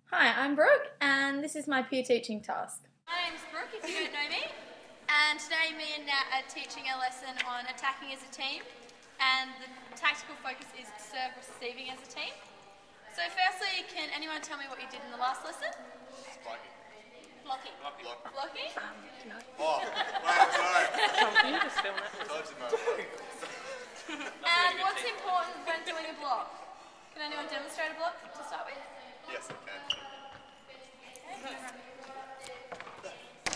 Hi, I'm Brooke, and this is my peer teaching task. My name's Brooke, if you don't know me, and today me and Nat are teaching a lesson on attacking as a team, and the tactical focus is serve receiving as a team. So firstly, can anyone tell me what you did in the last lesson? Spiking. Blocking. Blocking? Oh, wait, sorry. Can you just film that? Told you, mate. And what's important when doing a block? Can anyone demonstrate a block to start with? Yes, I can.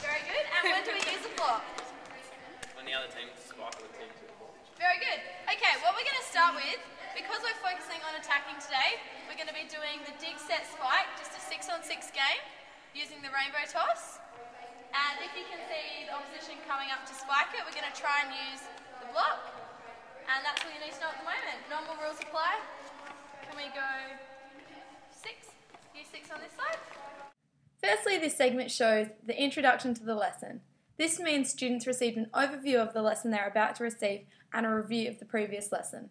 Very good. And when do we use a block? When the other team spike the team to the ball. Very good. Okay, what we're going to start with, because we're focusing on attacking today, we're going to be doing the dig, set, spike, just a 6-on-6 game, using the rainbow toss. And if you can see the opposition coming up to spike it, we're going to try and use the block. And that's all you need to know at the moment. Normal rules apply. Can we go 6? Use 6 on this side. Firstly, this segment shows the introduction to the lesson. This means students received an overview of the lesson they're about to receive and a review of the previous lesson.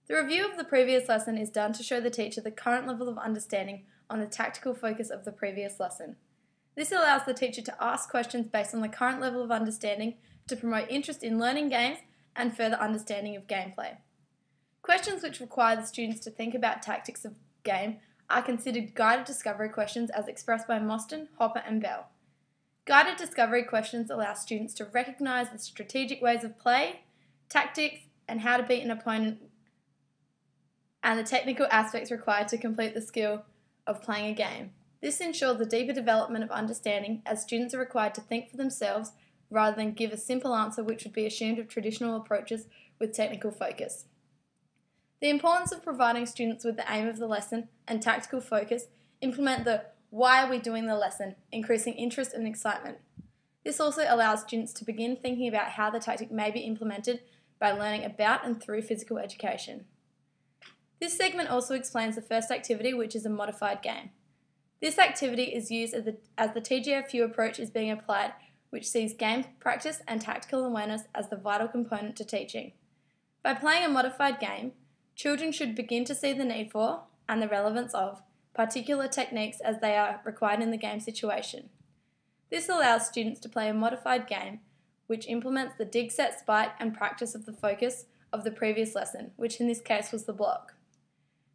The review of the previous lesson is done to show the teacher the current level of understanding on the tactical focus of the previous lesson. This allows the teacher to ask questions based on the current level of understanding to promote interest in learning games and further understanding of gameplay. Questions which require the students to think about tactics of game are considered guided discovery questions as expressed by Mostyn, Hopper and Bell. Guided discovery questions allow students to recognise the strategic ways of play, tactics, and how to beat an opponent, and the technical aspects required to complete the skill of playing a game. This ensures the deeper development of understanding as students are required to think for themselves rather than give a simple answer which would be assumed of traditional approaches with technical focus. The importance of providing students with the aim of the lesson and tactical focus implement the why are we doing the lesson, increasing interest and excitement. This also allows students to begin thinking about how the tactic may be implemented by learning about and through physical education. This segment also explains the first activity, which is a modified game. This activity is used as the TGFU approach is being applied, which sees game practice and tactical awareness as the vital component to teaching. By playing a modified game, children should begin to see the need for, and the relevance of, particular techniques as they are required in the game situation. This allows students to play a modified game which implements the dig, set, spike and practice of the focus of the previous lesson, which in this case was the block.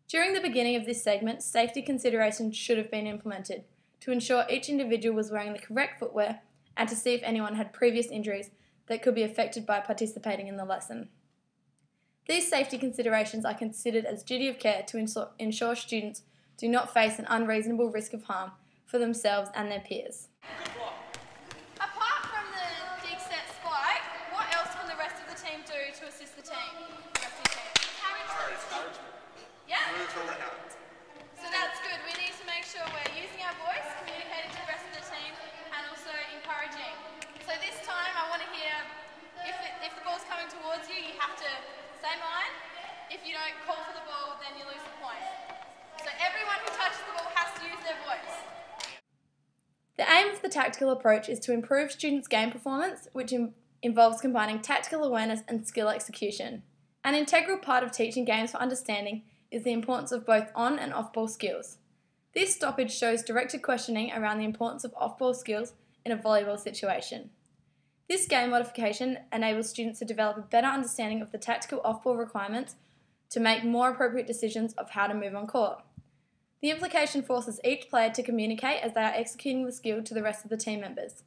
During the beginning of this segment, safety considerations should have been implemented to ensure each individual was wearing the correct footwear and to see if anyone had previous injuries that could be affected by participating in the lesson. These safety considerations are considered as duty of care to ensure students do not face an unreasonable risk of harm for themselves and their peers. Apart from the dig, set, spike, what else can the rest of the team do to assist the team? Encouragement. Yeah? So that's good. We need to make sure we're using our voice, communicating to the rest of the team, and also encouraging. So this time I want to hear, if the ball's coming towards you, you have to say mine. If you don't call for the ball, then you lose the point. So everyone who touches the ball has to use their voice. The aim of the tactical approach is to improve students' game performance, which involves combining tactical awareness and skill execution. An integral part of teaching games for understanding is the importance of both on and off-ball skills. This stoppage shows directed questioning around the importance of off-ball skills in a volleyball situation. This game modification enables students to develop a better understanding of the tactical off-ball requirements to make more appropriate decisions of how to move on court. The implication forces each player to communicate as they are executing the skill to the rest of the team members.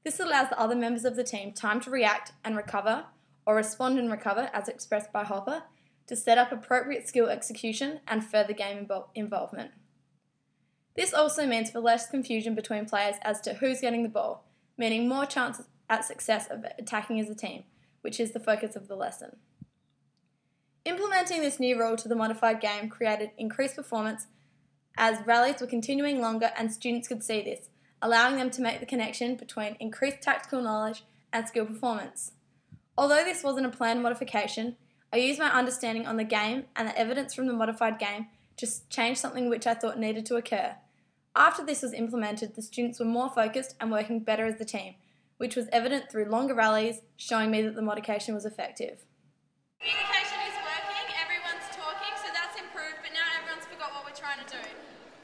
This allows the other members of the team time to react and recover, or respond and recover as expressed by Hopper, to set up appropriate skill execution and further game involvement. This also means for less confusion between players as to who's getting the ball, meaning more chances at success of attacking as a team, which is the focus of the lesson. Implementing this new rule to the modified game created increased performance as rallies were continuing longer and students could see this, allowing them to make the connection between increased tactical knowledge and skill performance. Although this wasn't a planned modification, I used my understanding on the game and the evidence from the modified game to change something which I thought needed to occur. After this was implemented, the students were more focused and working better as a team, which was evident through longer rallies, showing me that the modification was effective. Communication is working, everyone's talking, so that's improved, but now everyone's forgot what we're trying to do.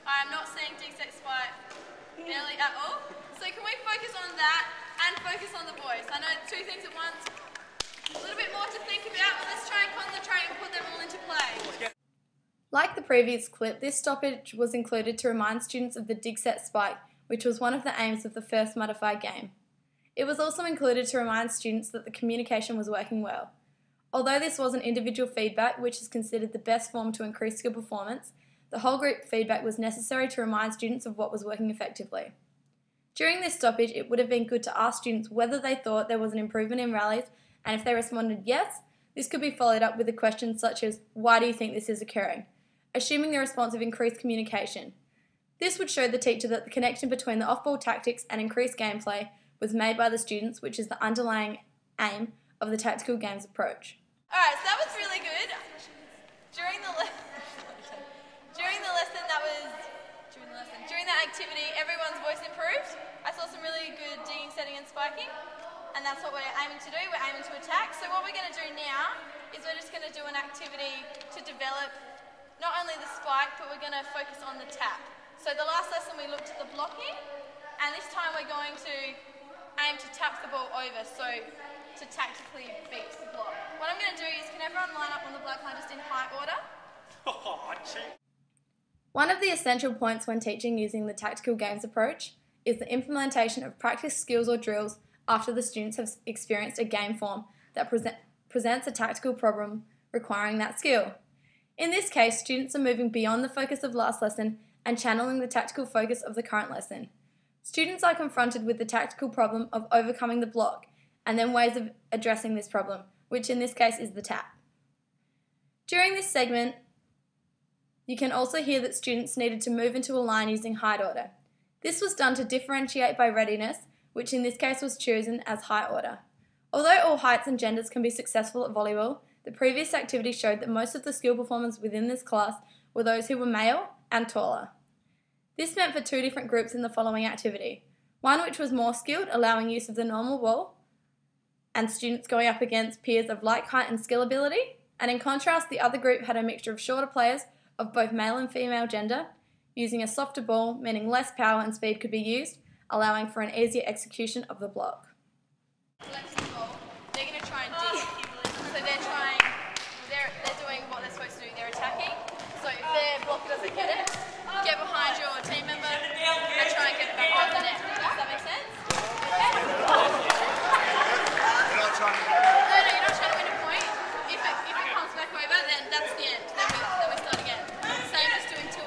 I am not seeing dig set spike nearly at all. So can we focus on that and focus on the boys? I know it's two things at once. A little bit more to think about, but let's try and concentrate and put them all into play. Like the previous clip, this stoppage was included to remind students of the dig set spike, which was one of the aims of the first modified game. It was also included to remind students that the communication was working well. Although this wasn't individual feedback, which is considered the best form to increase skill performance, the whole group feedback was necessary to remind students of what was working effectively. During this stoppage, it would have been good to ask students whether they thought there was an improvement in rallies, and if they responded yes, this could be followed up with a question such as, why do you think this is occurring? Assuming the response of increased communication. This would show the teacher that the connection between the off-ball tactics and increased gameplay was made by the students, which is the underlying aim of the tactical games approach. Alright, so that was really good. During that activity, everyone's voice improved. I saw some really good digging, setting and spiking, and that's what we're aiming to do. We're aiming to attack. So what we're going to do now is we're just going to do an activity to develop not only the spike, but we're going to focus on the tap. So the last lesson we looked at the blocking, and this time we're going to aim to tap the ball over, so to tactically beat the block. What I'm going to do is, can everyone line up on the black line just in high order? One of the essential points when teaching using the tactical games approach is the implementation of practice skills or drills after the students have experienced a game form that presents a tactical problem requiring that skill. In this case, students are moving beyond the focus of last lesson and channeling the tactical focus of the current lesson. Students are confronted with the tactical problem of overcoming the block and then ways of addressing this problem, which in this case is the tap. During this segment, you can also hear that students needed to move into a line using height order. This was done to differentiate by readiness, which in this case was chosen as high order. Although all heights and genders can be successful at volleyball, the previous activity showed that most of the skill performers within this class were those who were male and taller. This meant for two different groups in the following activity. One which was more skilled, allowing use of the normal ball, and students going up against peers of like height and skill ability, and in contrast the other group had a mixture of shorter players of both male and female gender, using a softer ball, meaning less power and speed could be used, allowing for an easier execution of the block. They're going to try and dig. So they're doing what they're supposed to do, they're attacking. So if their blocker doesn't get it, get behind your team member and try and get it back on the net. Does that make sense? Okay? You're not trying to No, you're not trying to win a point. If it comes back over, then that's the end. Then we start again. Same as doing 2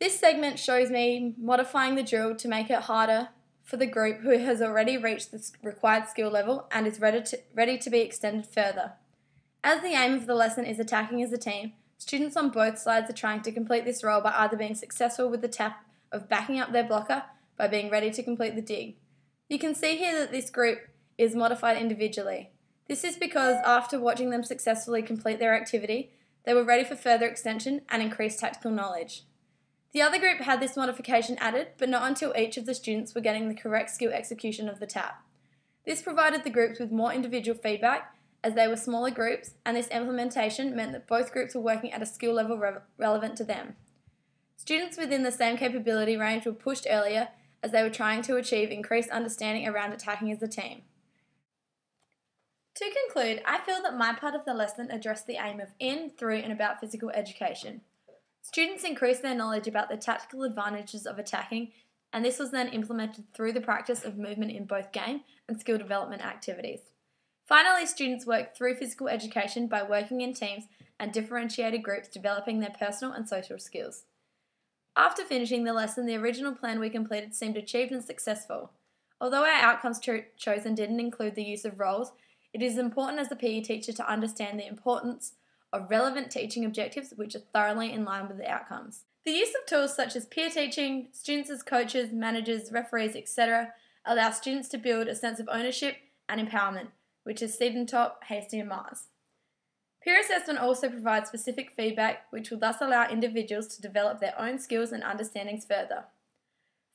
This segment shows me modifying the drill to make it harder for the group who has already reached the required skill level and is ready to be extended further. As the aim of the lesson is attacking as a team, students on both sides are trying to complete this role by either being successful with the tap of backing up their blocker by being ready to complete the dig. You can see here that this group is modified individually. This is because after watching them successfully complete their activity, they were ready for further extension and increased tactical knowledge. The other group had this modification added, but not until each of the students were getting the correct skill execution of the tap. This provided the groups with more individual feedback as they were smaller groups, and this implementation meant that both groups were working at a skill level relevant to them. Students within the same capability range were pushed earlier as they were trying to achieve increased understanding around attacking as a team. To conclude, I feel that my part of the lesson addressed the aim of in, through and about physical education. Students increased their knowledge about the tactical advantages of attacking, and this was then implemented through the practice of movement in both game and skill development activities. Finally, students worked through physical education by working in teams and differentiated groups, developing their personal and social skills. After finishing the lesson, the original plan we completed seemed achieved and successful. Although our outcomes chosen didn't include the use of roles, it is important as a PE teacher to understand the importance of relevant teaching objectives which are thoroughly in line with the outcomes. The use of tools such as peer teaching, students as coaches, managers, referees, etc. allow students to build a sense of ownership and empowerment, which is Siedentop, Hasty and Mars. Peer assessment also provides specific feedback which will thus allow individuals to develop their own skills and understandings further.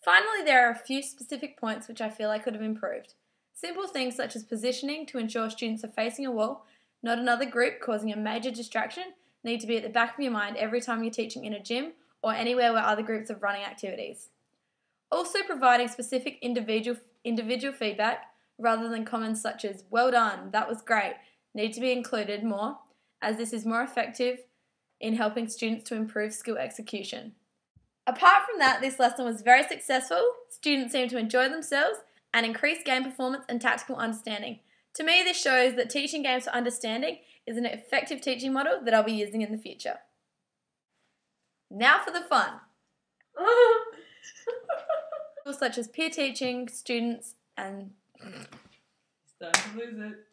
Finally, there are a few specific points which I feel I could have improved. Simple things such as positioning to ensure students are facing a wall, not another group causing a major distraction, need to be at the back of your mind every time you're teaching in a gym or anywhere where other groups are running activities. Also, providing specific individual feedback rather than comments such as, "Well done, that was great," need to be included more, as this is more effective in helping students to improve skill execution. Apart from that, this lesson was very successful. Students seemed to enjoy themselves and increase game performance and tactical understanding. To me, this shows that teaching games for understanding is an effective teaching model that I'll be using in the future. Now for the fun. Such as peer teaching, students, and... Starting to lose it.